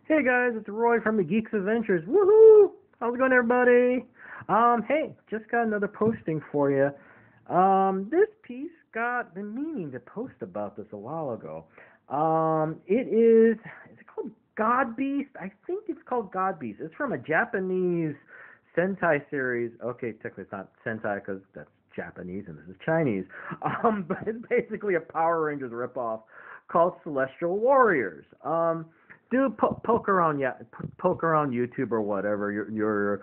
Hey guys, it's Roy from the Geeks Adventures. Woohoo! How's it going, everybody? Hey, just got another posting for you. This piece got been meaning to post about this a while ago. Is it called God Beast? I think it's called God Beast. It's from a Japanese Sentai series. Okay, technically it's not Sentai because that's Japanese and this is Chinese. But it's basically a Power Rangers ripoff called Celestial Warriors. Do poke around, yeah, poke around YouTube or whatever your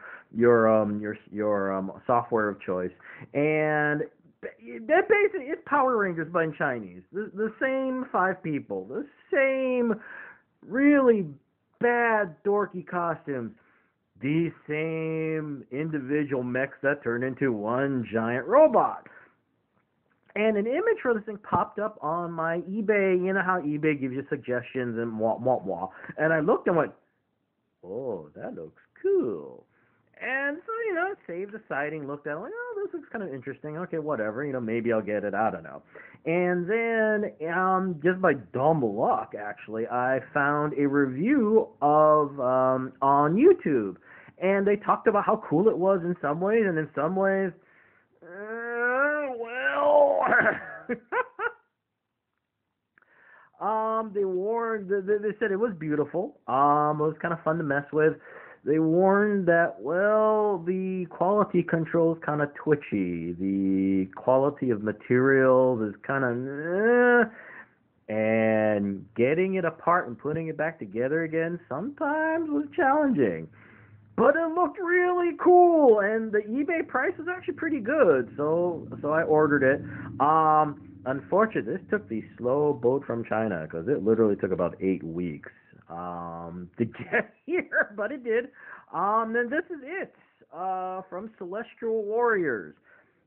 software of choice, and that basically it's Power Rangers but in Chinese. The same five people, the same really bad dorky costumes, the same individual mechs that turn into one giant robot. And an image for this thing popped up on my eBay. You know how eBay gives you suggestions and wah, wah, wah. And I looked and went, oh, that looks cool. And so, saved the sighting, looked at it, like, oh, this looks kind of interesting. Okay, whatever. Maybe I'll get it. I don't know. And then, just by dumb luck, actually, I found a review of on YouTube. And they talked about how cool it was in some ways, and in some ways, well, they warned. They said it was beautiful. It was kind of fun to mess with. They warned that, well, the quality control is kind of twitchy. The quality of materials is kind of, and getting it apart and putting it back together again sometimes was challenging. But it looked really cool, and the eBay price was actually pretty good, so I ordered it. Unfortunately, this took the slow boat from China, because it literally took about 8 weeks to get here, but it did. And this is it, from Celestial Warriors.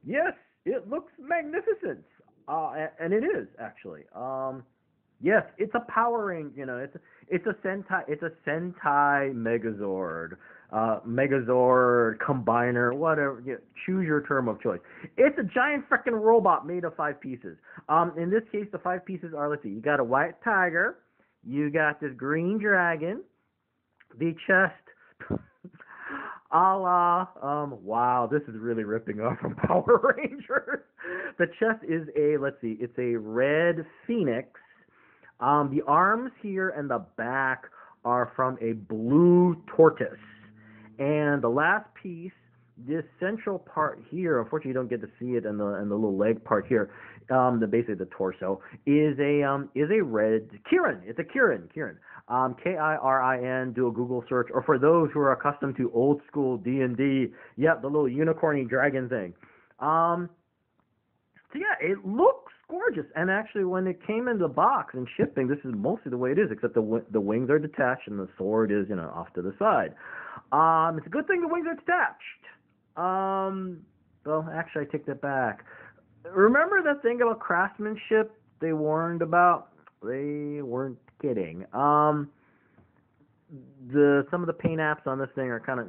Yes, it looks magnificent, and it is, actually. Yes, it's a powering, it's a Sentai Megazord. Megazord, Combiner, whatever. Choose your term of choice. It's a giant freaking robot made of 5 pieces. In this case, the 5 pieces are, let's see, you got a white tiger, you got this green dragon, the chest, a la, wow, this is really ripping off from Power Rangers. The chest is it's a red phoenix. The arms here and the back are from a blue tortoise. And the last piece, this central part here, unfortunately you don't get to see it in the little leg part here, basically the torso, is a red Kirin. It's a Kirin. Kirin. Do a Google search, or for those who are accustomed to old school D&D, the little unicorny dragon thing. So yeah, it looks gorgeous. And actually, when it came in the box and shipping, this is mostly the way it is, except the wings are detached and the sword is, off to the side. It's a good thing the wings are detached. Well, actually, I take that back. Remember that thing about craftsmanship they warned about? They weren't kidding. Some of the paint apps on this thing are kind of,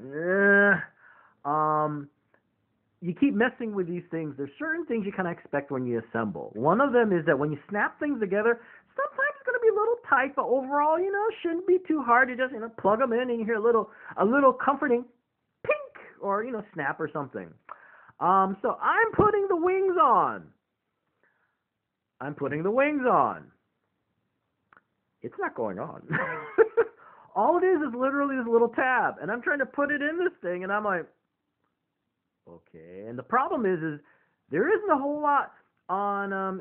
you keep messing with these things. There's certain things you kind of expect when you assemble. One of them is that when you snap things together, sometimes it's going to be a little tight, but overall, shouldn't be too hard to just, plug them in and you hear a little comforting pink or, snap or something. So I'm putting the wings on. It's not going on. All it is literally this little tab, and I'm trying to put it in this thing, and I'm like, okay. And the problem is there isn't a whole lot on,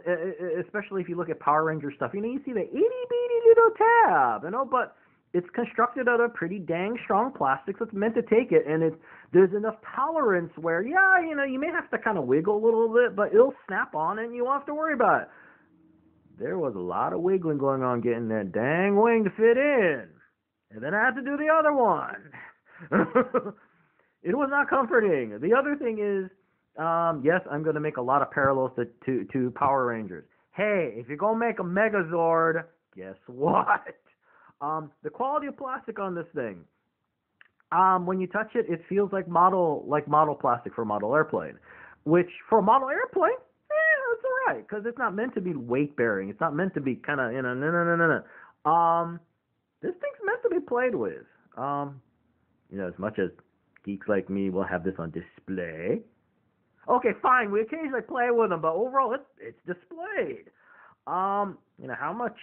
especially if you look at Power Ranger stuff. You see the itty bitty little tab, but it's constructed out of pretty dang strong plastic, so it's meant to take it, and there's enough tolerance where, you may have to kind of wiggle a little bit, but it'll snap on and you won't have to worry about it. There was a lot of wiggling going on getting that dang wing to fit in, and then I had to do the other one. It was not comforting. The other thing is, yes, I'm going to make a lot of parallels to Power Rangers. Hey, if you're going to make a Megazord, guess what? The quality of plastic on this thing, when you touch it, it feels like model plastic for a model airplane, which for a model airplane, it's all right, because it's not meant to be weight bearing. It's not meant to be kind of, no. This thing's meant to to be played with. As much as geeks like me will have this on display. Okay, fine. We occasionally play with them, but overall, it's displayed. How much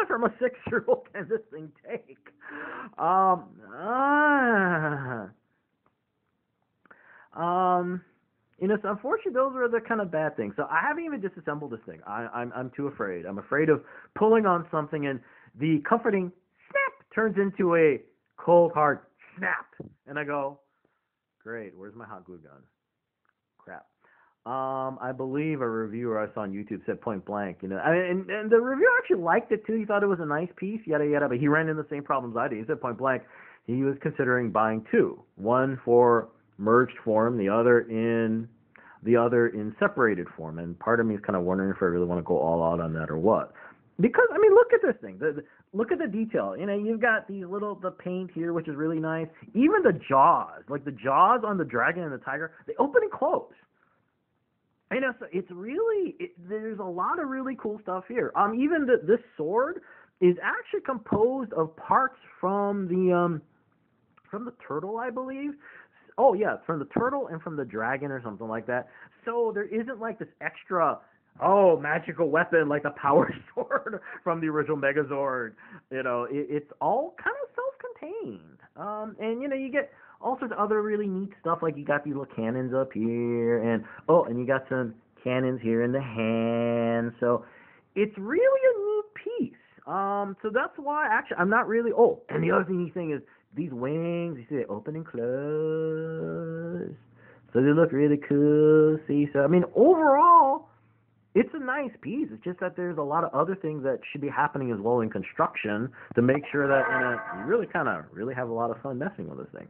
from a 6-year-old can this thing take? So unfortunately, those are the kind of bad things. So I haven't even disassembled this thing. I'm too afraid. I'm afraid of pulling on something and the comforting snap turns into a cold hard snap, and I go, great. Where's my hot glue gun? Crap. I believe a reviewer I saw on YouTube said point blank, and the reviewer actually liked it too. He thought it was a nice piece, yada yada, but he ran into the same problems I did. He said point blank, he was considering buying two, one for merged form, the other in separated form, and part of me is kind of wondering if I really want to go all out on that or what. Because look at this thing. Look at the detail. You've got the paint here, which is really nice. Even the jaws, like the jaws on the dragon and the tiger, they open and close. So it's really, there's a lot of really cool stuff here. Even this sword is actually composed of parts from the turtle, I believe. Oh yeah, from the turtle and from the dragon or something like that. So there isn't like this extra, magical weapon like the power sword from the original Megazord. It's all kind of self-contained. And you get all sorts of other really neat stuff, like you got these little cannons up here, and you got some cannons here in the hand. So it's really a neat piece. So that's why actually I'm not really. Oh, and the other neat thing is these wings. You see they open and close, so they look really cool. See, so overall, it's a nice piece. It's just that there's a lot of other things that should be happening as well in construction to make sure that you really really have a lot of fun messing with this thing.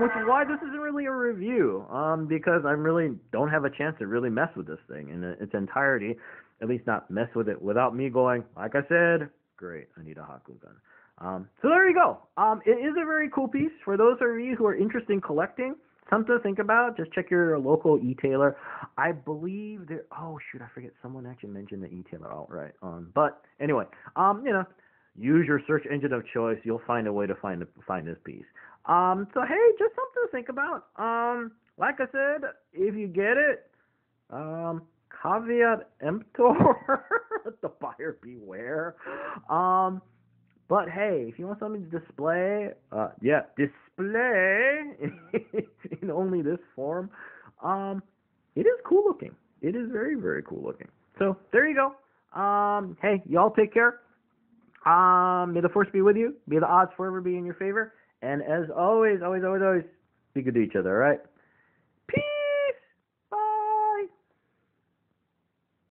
Which is why this isn't really a review, because I really don't have a chance to really mess with this thing in its entirety. At least not mess with it without me going, like I said, great, I need a hot glue gun. So there you go. It is a very cool piece. For those of you who are interested in collecting, something to think about. Just check your local e-tailer. I believe there. Oh shoot, I forget. Someone actually mentioned the e-tailer outright. But anyway, use your search engine of choice. You'll find a way to find this piece. So hey, just something to think about. Like I said, if you get it, caveat emptor, let the buyer beware. But hey, if you want something to display, display in only this form, it is cool looking. It is very, very cool looking. So there you go. Hey, y'all take care. May the force be with you. May the odds forever be in your favor. And as always, always, always, always, be good to each other, all right?